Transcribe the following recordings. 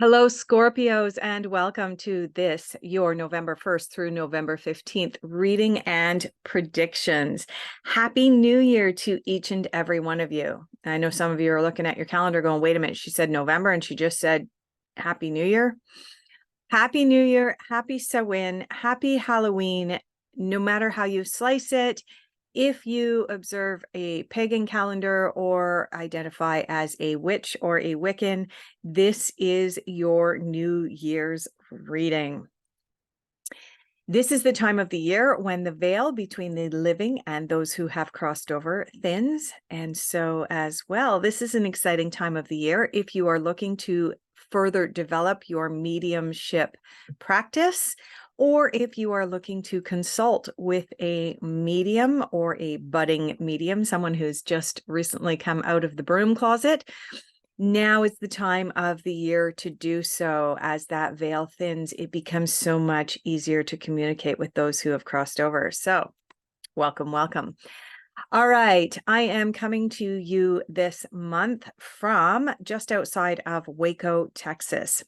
Hello, Scorpios, and welcome to this, your November 1st through November 15th reading and predictions. Happy New Year to each and every one of you. I know some of you are looking at your calendar going, wait a minute, she said November and she just said Happy New Year. Happy New Year, happy Samhain, happy Halloween, no matter how you slice it. If you observe a pagan calendar or identify as a witch or a Wiccan, this is your New Year's reading. This is the time of the year when the veil between the living and those who have crossed over thins. And so as well, this is an exciting time of the year if you are looking to further develop your mediumship practice, or if you are looking to consult with a medium or a budding medium, someone who's just recently come out of the broom closet. Now is the time of the year to do so. As that veil thins, it becomes so much easier to communicate with those who have crossed over. So welcome, welcome. All right, I am coming to you this month from just outside of Waco, Texas,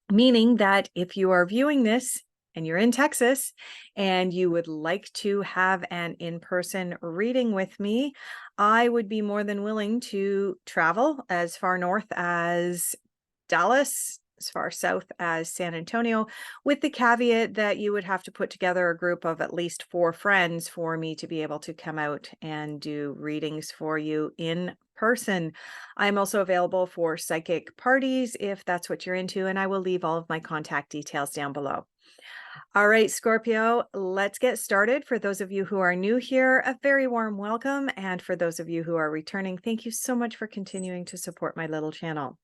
meaning that if you are viewing this and you're in Texas and you would like to have an in-person reading with me, I would be more than willing to travel as far north as Dallas, as far south as San Antonio, with the caveat that you would have to put together a group of at least 4 friends for me to be able to come out and do readings for you in person. I'm also available for psychic parties if that's what you're into, and I will leave all of my contact details down below. All right, Scorpio, let's get started. For those of you who are new here, a very warm welcome. And for those of you who are returning, thank you so much for continuing to support my little channel.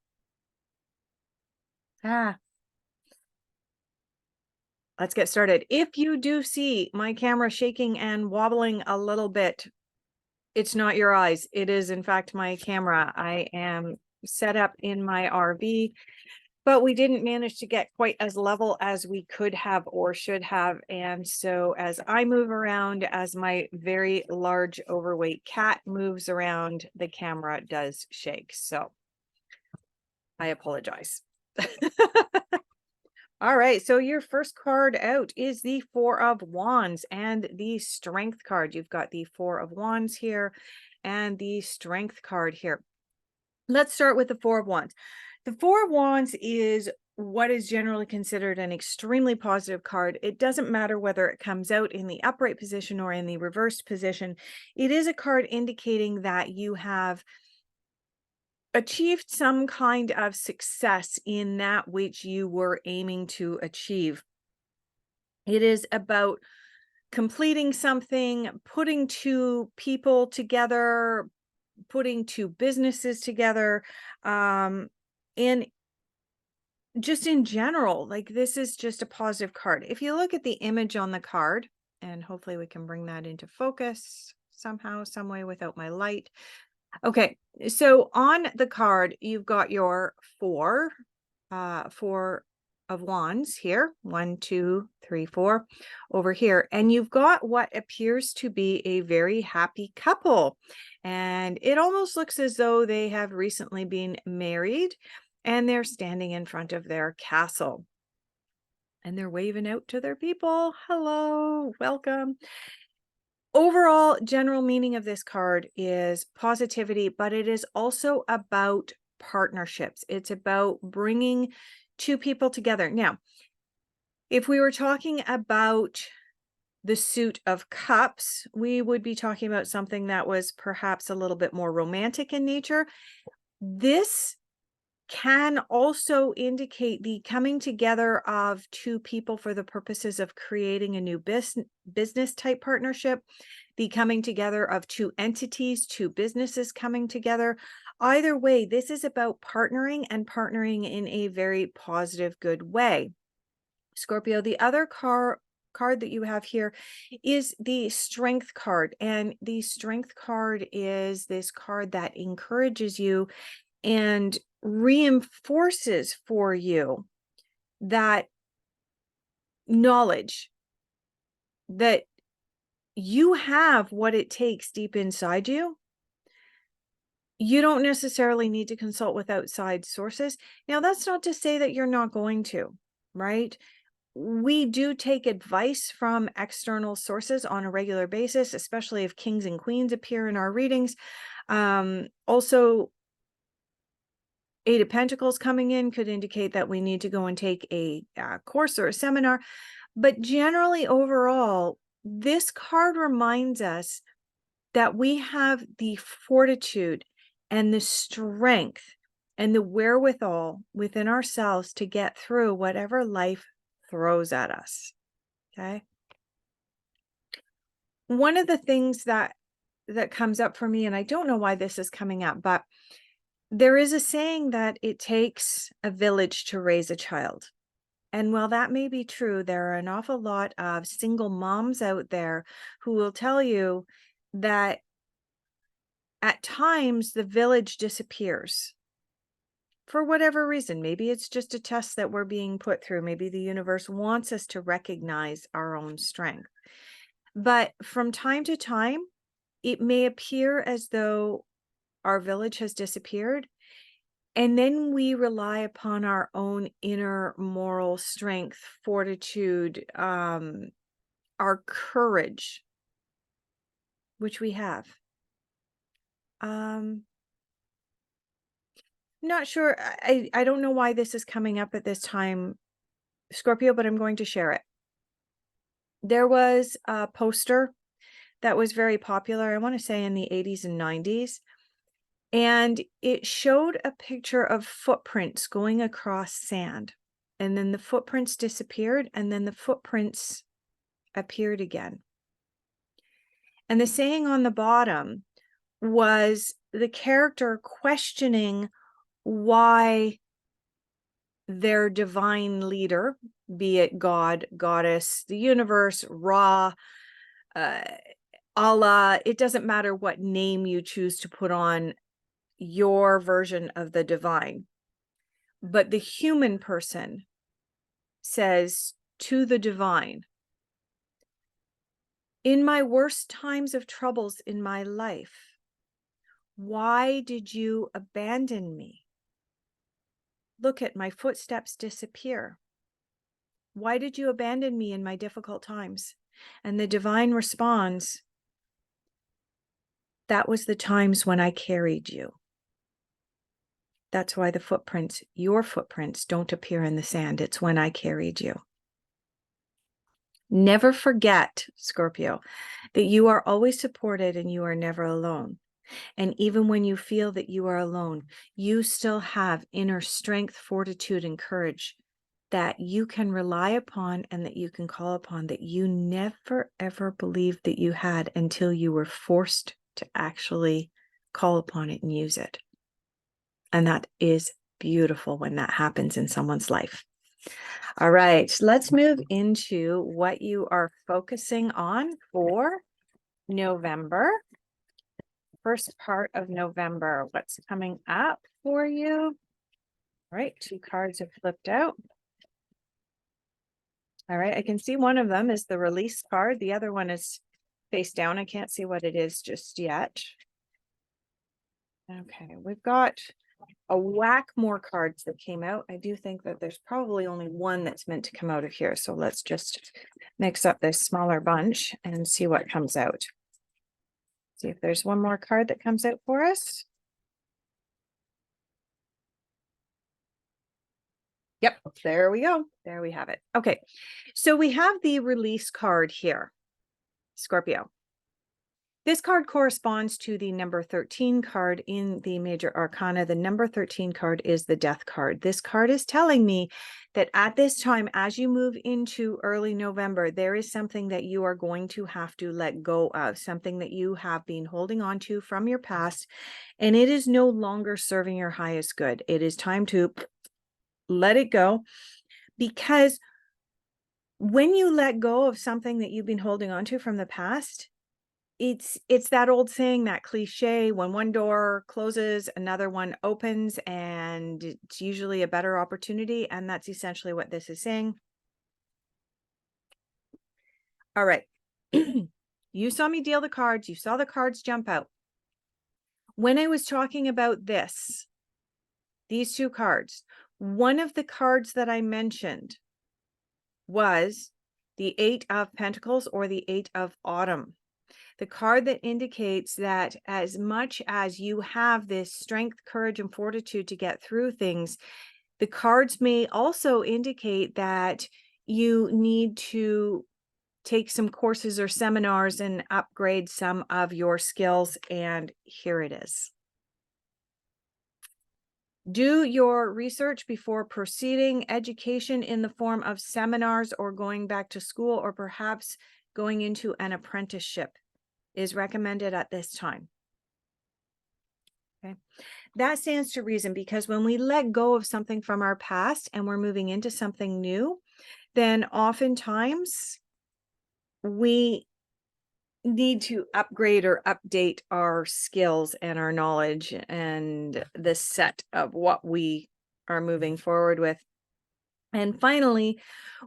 Let's get started. If you do see my camera shaking and wobbling a little bit, it's not your eyes. It is, in fact, my camera. I am set up in my RV, but we didn't manage to get quite as level as we could have or should have. And so as I move around, as my very large overweight cat moves around, the camera does shake. So I apologize. All right, so your first card out is the 4 of Wands and the Strength card. You've got the 4 of Wands here and the Strength card here. Let's start with the 4 of Wands. The 4 of Wands is what is generally considered an extremely positive card. It doesn't matter whether it comes out in the upright position or in the reversed position. It is a card indicating that you have achieved some kind of success in that which you were aiming to achieve. It is about completing something, putting 2 people together, putting 2 businesses together, and just in general, like, this is just a positive card. If you look at the image on the card, and hopefully we can bring that into focus somehow, some way without my light. Okay, so on the card, you've got your 4 of Wands here, 1, 2, 3, 4 over here, and you've got what appears to be a very happy couple, and it almost looks as though they have recently been married, and they're standing in front of their castle, and they're waving out to their people. Hello, welcome. Overall, general meaning of this card is positivity, but it is also about partnerships. It's about bringing 2 people together. Now, if we were talking about the Suit of Cups, we would be talking about something that was perhaps a little bit more romantic in nature. This can also indicate the coming together of 2 people for the purposes of creating a new business type partnership, the coming together of 2 entities, 2 businesses coming together. Either way, this is about partnering and partnering in a very positive, good way. Scorpio, the other card that you have here is the Strength card, and the Strength card is this card that encourages you and reinforces for you that knowledge that you have what it takes deep inside you You don't necessarily need to consult with outside sources. Now, that's not to say that you're not going to, right? We do take advice from external sources on a regular basis, especially if kings and queens appear in our readings. Also, Eight of Pentacles coming in could indicate that we need to go and take a course or a seminar. But generally, overall, this card reminds us that we have the fortitude and the strength and the wherewithal within ourselves to get through whatever life throws at us. Okay. One of the things that comes up for me, and I don't know why this is coming up, but there is a saying that it takes a village to raise a child. And while that may be true, there are an awful lot of single moms out there who will tell you that at times the village disappears for whatever reason. Maybe it's just a test that we're being put through. Maybe the universe wants us to recognize our own strength. But from time to time, it may appear as though our village has disappeared. And then we rely upon our own inner moral strength, fortitude, our courage, which we have. Not sure. I don't know why this is coming up at this time, Scorpio, but I'm going to share it. There was a poster that was very popular, I want to say in the 80s and 90s. And it showed a picture of footprints going across sand. And then the footprints disappeared, and then the footprints appeared again. And the saying on the bottom was the character questioning why their divine leader, be it God, goddess, the universe, Ra, Allah, it doesn't matter what name you choose to put on your version of the divine. But the human person says to the divine, in my worst times of troubles in my life, why did you abandon me? Look at my footsteps disappear. Why did you abandon me in my difficult times? And the divine responds, that was the times when I carried you. That's why the footprints, your footprints, don't appear in the sand. It's when I carried you. Never forget, Scorpio, that you are always supported and you are never alone. And even when you feel that you are alone, you still have inner strength, fortitude, and courage that you can rely upon and that you can call upon that you never, ever believed that you had until you were forced to actually call upon it and use it. And that is beautiful when that happens in someone's life. All right, let's move into what you are focusing on for November. First part of November, what's coming up for you? All right, two cards have flipped out. All right, I can see one of them is the release card. The other one is face down. I can't see what it is just yet. Okay, we've got a whack more cards that came out. I do think that there's probably only one that's meant to come out of here. So let's just mix up this smaller bunch and see what comes out. See if there's one more card that comes out for us. Yep, there we go. There we have it. Okay, so we have the release card here, Scorpio. This card corresponds to the number 13 card in the major arcana. The number 13 card is the death card. This card is telling me that at this time, as you move into early November, there is something that you are going to have to let go of, something that you have been holding on to from your past, and it is no longer serving your highest good. It is time to let it go, because when you let go of something that you've been holding on to from the past, it's that old saying, that cliche, when one door closes, another one opens, and it's usually a better opportunity. And that's essentially what this is saying. All right. You saw me deal the cards. You saw the cards jump out. When I was talking about these two cards, one of the cards that I mentioned was the Eight of Pentacles or the Eight of Autumn. The card that indicates that as much as you have this strength, courage, and fortitude to get through things, the cards may also indicate that you need to take some courses or seminars and upgrade some of your skills. And here it is. Do your research before proceeding. Education in the form of seminars or going back to school or perhaps going into an apprenticeship is recommended at this time. Okay. That stands to reason, because when we let go of something from our past and we're moving into something new, then oftentimes we need to upgrade or update our skills and our knowledge and the set of what we are moving forward with. And finally,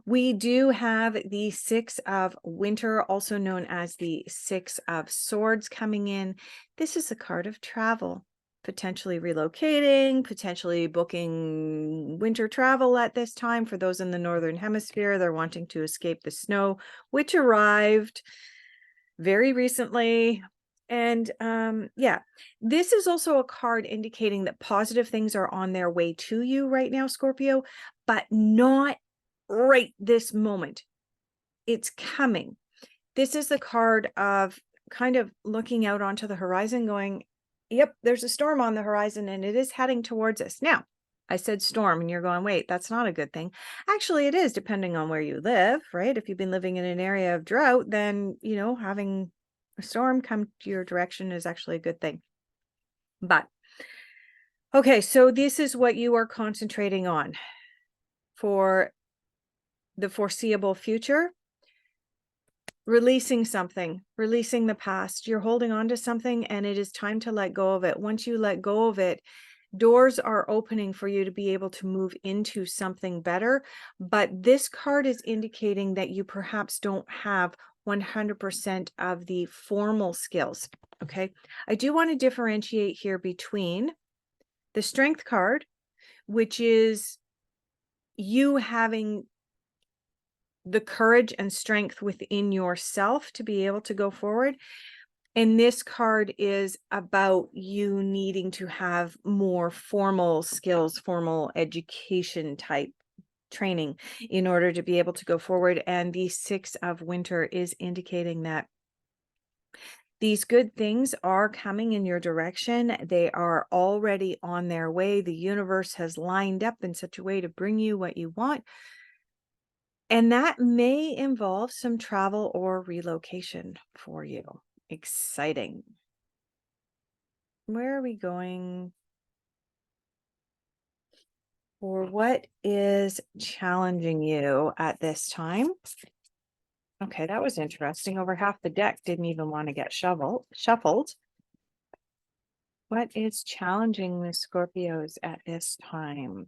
we do have the Six of Winter, also known as the Six of Swords, coming in. This is a card of travel, potentially relocating, potentially booking winter travel at this time. For those in the Northern Hemisphere, they're wanting to escape the snow, which arrived very recently. And yeah, this is also a card indicating that positive things are on their way to you right now, Scorpio, but not right this moment. It's coming. This is the card of kind of looking out onto the horizon going, yep, there's a storm on the horizon and it is heading towards us. Now, I said storm and you're going, wait, that's not a good thing. Actually, it is, depending on where you live, right? If you've been living in an area of drought, then, you know, having a storm come to your direction is actually a good thing. But, okay, so this is what you are concentrating on for the foreseeable future. Releasing something, releasing the past. You're holding on to something and it is time to let go of it. Once you let go of it, doors are opening for you to be able to move into something better. But this card is indicating that you perhaps don't have 100% of the formal skills. Okay. I do want to differentiate here between the Strength card, which is you having the courage and strength within yourself to be able to go forward. And this card is about you needing to have more formal skills, formal education type training in order to be able to go forward. And the Six of Winter is indicating that these good things are coming in your direction. They are already on their way. The universe has lined up in such a way to bring you what you want. And that may involve some travel or relocation for you. Exciting. Where are we going? Or what is challenging you at this time? Okay, that was interesting. Over half the deck didn't even want to get shuffled. What is challenging the Scorpios at this time?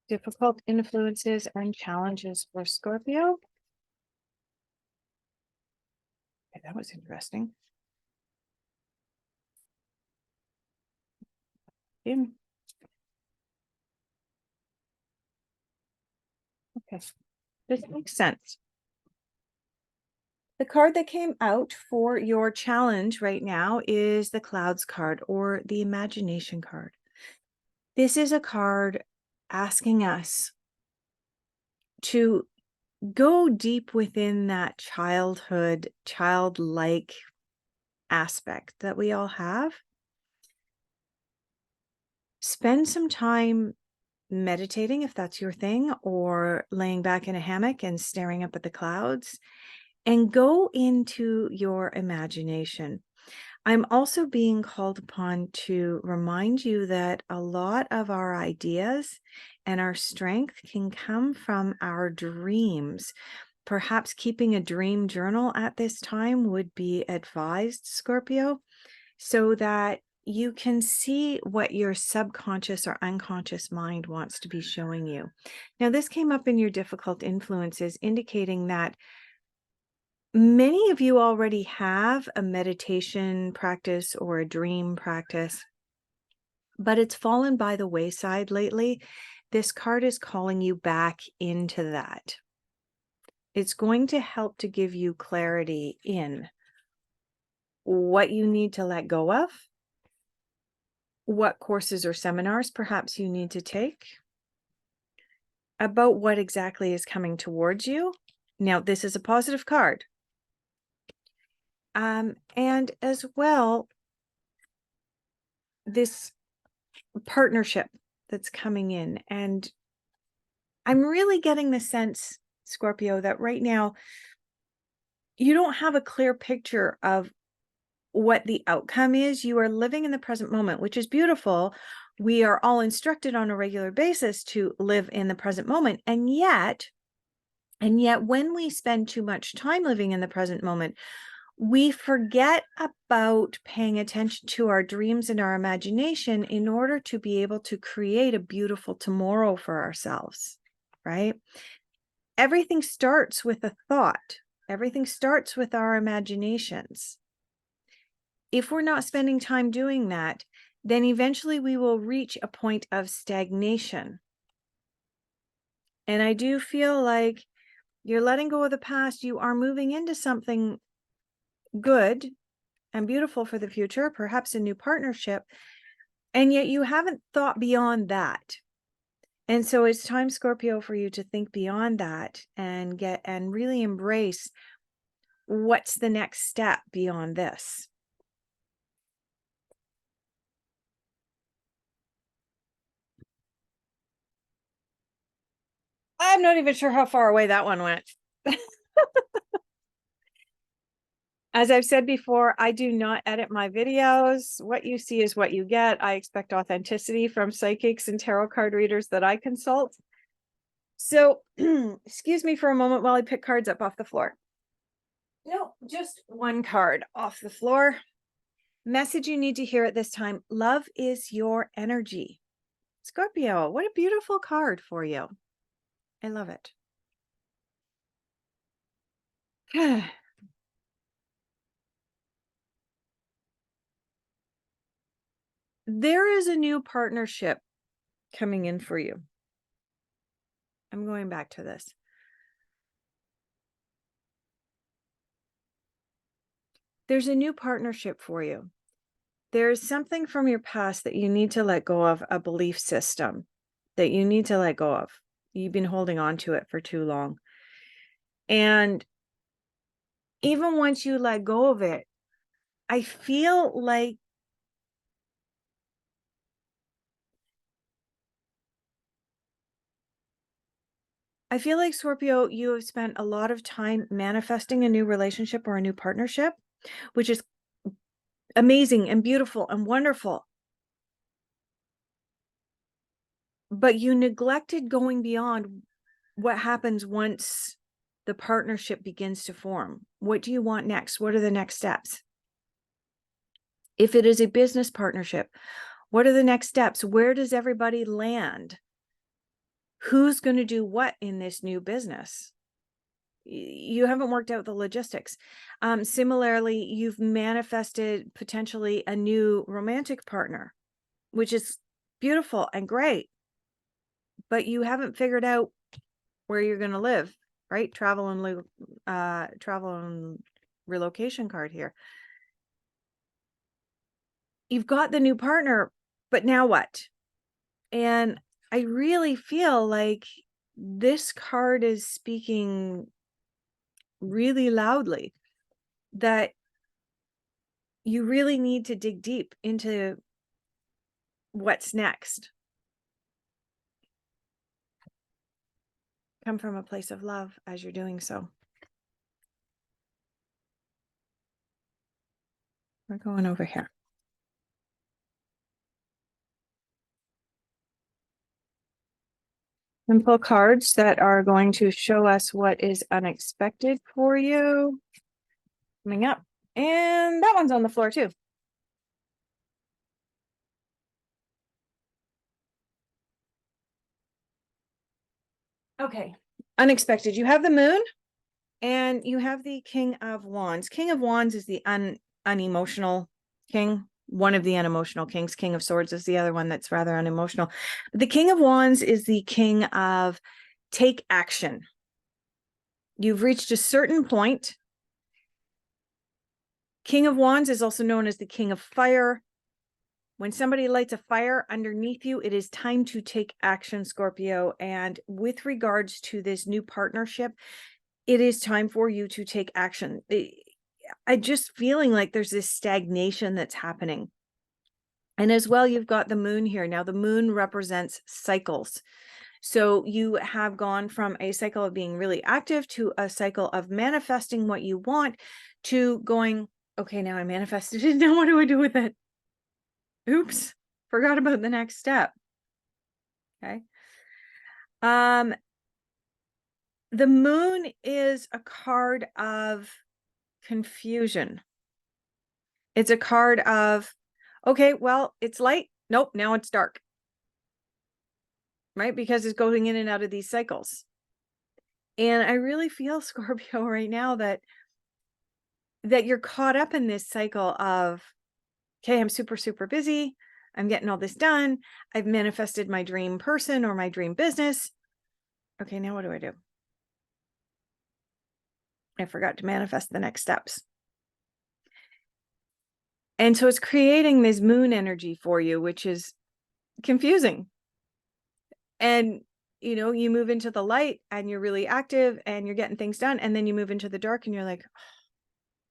Difficult influences and challenges for Scorpio. Okay, that was interesting. Okay, this makes sense. The card that came out for your challenge right now is the Clouds card, or the Imagination card. This is a card asking us to go deep within that childhood, childlike aspect that we all have. Spend some time meditating if that's your thing, or laying back in a hammock and staring up at the clouds, and go into your imagination. I'm also being called upon to remind you that a lot of our ideas and our strength can come from our dreams. Perhaps keeping a dream journal at this time would be advised, Scorpio, so that you can see what your subconscious or unconscious mind wants to be showing you. Now, this came up in your difficult influences, indicating that Many of you already have a meditation practice or a dream practice, but it's fallen by the wayside lately. This card is calling you back into that. It's going to help to give you clarity in what you need to let go of, what courses or seminars perhaps you need to take, about what exactly is coming towards you. Now, this is a positive card. And as well, this partnership that's coming in. And I'm really getting the sense, Scorpio, that right now you don't have a clear picture of what the outcome is. You are living in the present moment, which is beautiful. We are all instructed on a regular basis to live in the present moment. And yet, when we spend too much time living in the present moment, we forget about paying attention to our dreams and our imagination in order to be able to create a beautiful tomorrow for ourselves, right? Everything starts with a thought. Everything starts with our imaginations. If we're not spending time doing that, then eventually we will reach a point of stagnation. And I do feel like you're letting go of the past. You are moving into something good and beautiful for the future, perhaps a new partnership, and yet you haven't thought beyond that. And so it's time, Scorpio, for you to think beyond that and really embrace what's the next step beyond this. I'm not even sure how far away that one went. As I've said before, I do not edit my videos. What you see is what you get. I expect authenticity from psychics and tarot card readers that I consult. So excuse me for a moment while I pick cards up off the floor. No, just one card off the floor. Message you need to hear at this time: love is your energy. Scorpio, what a beautiful card for you. I love it. There is a new partnership coming in for you. I'm going back to this. There's a new partnership for you. There's something from your past that you need to let go of, a belief system that you need to let go of. You've been holding on to it for too long. And even once you let go of it, I feel like Scorpio, you have spent a lot of time manifesting a new relationship or a new partnership, which is amazing and beautiful and wonderful. But you neglected going beyond what happens once the partnership begins to form. What do you want next? What are the next steps? If it is a business partnership, what are the next steps? Where does everybody land? Who's going to do what in this new business? You haven't worked out the logistics. Similarly, you've manifested potentially a new romantic partner, which is beautiful and great, but you haven't figured out where you're going to live, right? Travel and relocation card here. You've got the new partner, but now what? And I really feel like this card is speaking really loudly that you really need to dig deep into what's next. Come from a place of love as you're doing so. We're going over here. Simple cards that are going to show us what is unexpected for you coming up. And that one's on the floor too. Okay. Unexpected. You have the moon. And you have the King of Wands. King of Wands is the unemotional king, one of the unemotional kings. King of Swords is the other one that's rather unemotional. But the King of Wands is the king of take action. You've reached a certain point. King of Wands is also known as the King of Fire. When somebody lights a fire underneath you, it is time to take action, Scorpio. And with regards to this new partnership, it is time for you to take action. I just feeling like there's this stagnation that's happening. And as well, you've got the moon here. Now, the moon represents cycles. So you have gone from a cycle of being really active to a cycle of manifesting what you want to going, okay, now I manifested it. Now what do I do with it? Oops, forgot about the next step. Okay. The moon is a card of confusion. It's a card of, okay, well, it's light. Nope, now it's dark. Right? Because it's going in and out of these cycles. And I really feel, Scorpio, right now that you're caught up in this cycle of, okay, I'm super, super busy. I'm getting all this done. I've manifested my dream person or my dream business. Okay, now what do I do? I forgot to manifest the next steps. And so it's creating this moon energy for you, which is confusing. And, you know, you move into the light and you're really active and you're getting things done. And then you move into the dark and you're like, oh,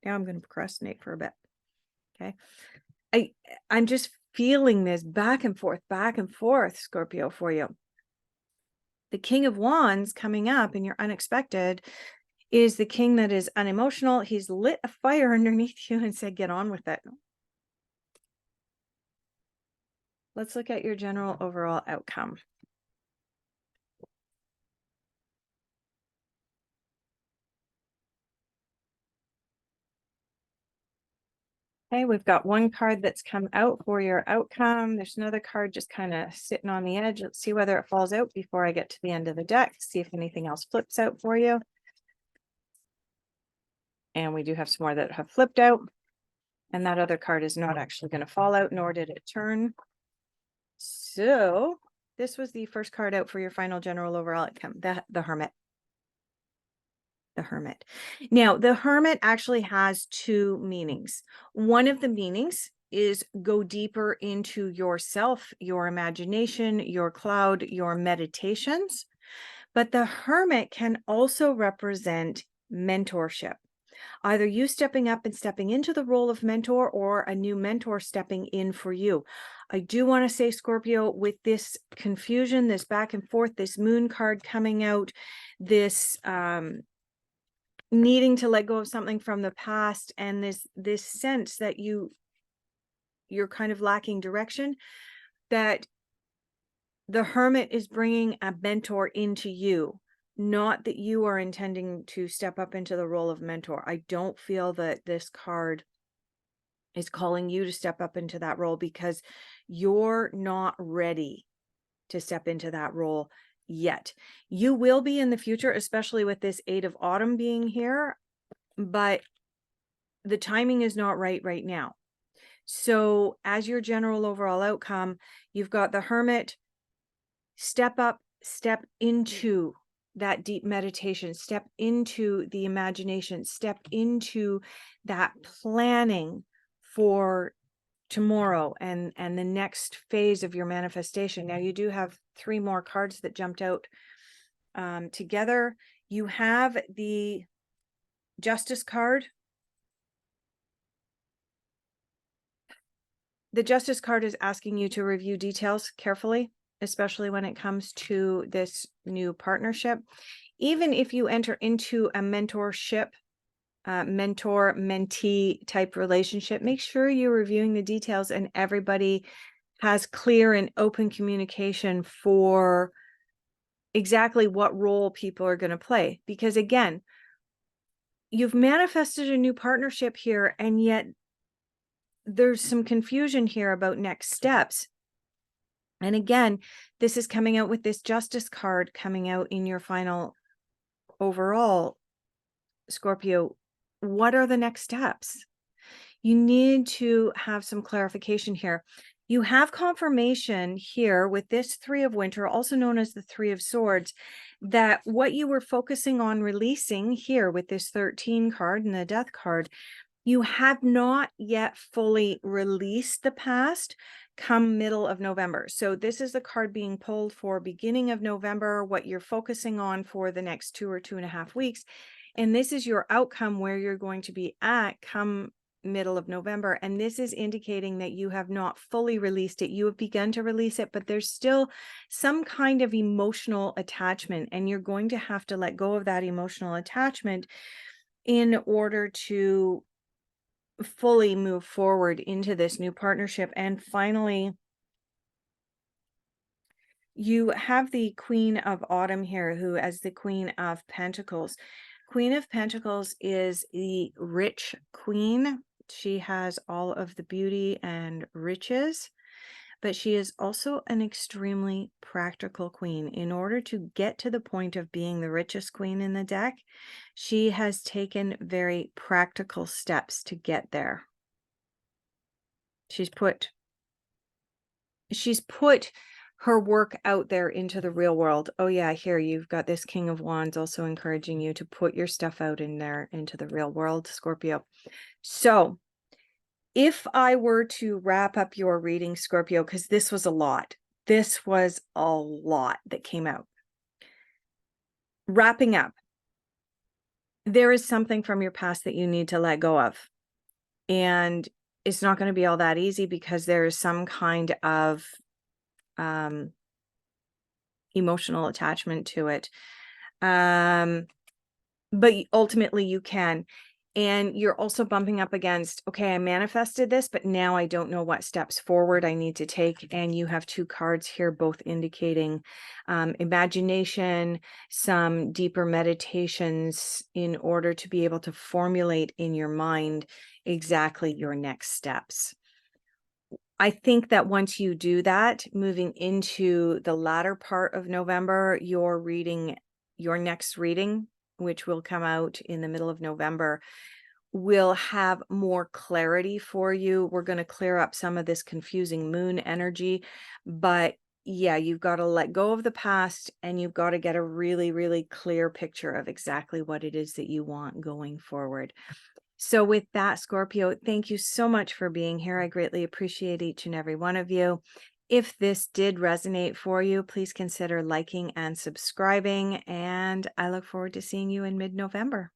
now I'm going to procrastinate for a bit. Okay. I'm just feeling this back and forth, Scorpio, for you. The King of Wands coming up in your unexpected is the king that is unemotional. He's lit a fire underneath you and said, get on with it. Let's look at your general overall outcome. Okay, we've got one card that's come out for your outcome. There's another card just kind of sitting on the edge. Let's see whether it falls out before I get to the end of the deck. See if anything else flips out for you. And we do have some more that have flipped out. And that other card is not actually going to fall out, nor did it turn. So this was the first card out for your final general overall outcome, the Hermit. The Hermit. Now, the Hermit actually has two meanings. One of the meanings is go deeper into yourself, your imagination, your cloud, your meditations. But the Hermit can also represent mentorship. Either you stepping up and stepping into the role of mentor or a new mentor stepping in for you. I do want to say, Scorpio, with this confusion, this back and forth, this moon card coming out, this needing to let go of something from the past, and this sense that you're kind of lacking direction, that the Hermit is bringing a mentor into you. Not that you are intending to step up into the role of mentor. I don't feel that this card is calling you to step up into that role because you're not ready to step into that role yet. You will be in the future, especially with this 8 of Autumn being here, but the timing is not right now. So as your general overall outcome, you've got the Hermit. Step up, step into that deep meditation, step into the imagination, step into that planning for tomorrow and the next phase of your manifestation. Now you do have 3 more cards that jumped out together. You have the Justice card. The Justice card is asking you to review details carefully, especially when it comes to this new partnership. Even if you enter into a mentorship, mentor-mentee type relationship, make sure you're reviewing the details and everybody has clear and open communication for exactly what role people are going to play. Because again, you've manifested a new partnership here, and yet there's some confusion here about next steps. And again, this is coming out with this Justice card coming out in your final overall. Scorpio, what are the next steps? You need to have some clarification here. You have confirmation here with this Three of Winter, also known as the Three of Swords, that what you were focusing on releasing here with this 13 card and the Death card, you have not yet fully released the past come middle of November. So this is the card being pulled for beginning of November, what you're focusing on for the next 2 or 2.5 weeks. And this is your outcome where you're going to be at come middle of November. And this is indicating that you have not fully released it. You have begun to release it, but there's still some kind of emotional attachment, and you're going to have to let go of that emotional attachment in order to fully move forward into this new partnership. And finally, you have the Queen of Autumn here, who as the Queen of Pentacles. Queen of Pentacles is the rich queen. She has all of the beauty and riches, but she is also an extremely practical queen. In order to get to the point of being the richest queen in the deck, she has taken very practical steps to get there. She's put her work out there into the real world. Oh yeah, here you've got this King of Wands also encouraging you to put your stuff out in there into the real world, Scorpio. So if I were to wrap up your reading, Scorpio, because this was a lot. This was a lot that came out. Wrapping up, there is something from your past that you need to let go of. And it's not going to be all that easy because there is some kind of emotional attachment to it. But ultimately you can. And you're also bumping up against, okay, I manifested this, but now I don't know what steps forward I need to take. And you have two cards here, both indicating imagination, some deeper meditations in order to be able to formulate in your mind exactly your next steps. I think that once you do that, moving into the latter part of November, your next reading, which will come out in the middle of November, will have more clarity for you. We're going to clear up some of this confusing moon energy, but yeah, you've got to let go of the past and you've got to get a really, really clear picture of exactly what it is that you want going forward. So with that, Scorpio, thank you so much for being here. I greatly appreciate each and every one of you. If this did resonate for you, please consider liking and subscribing, and I look forward to seeing you in mid-November.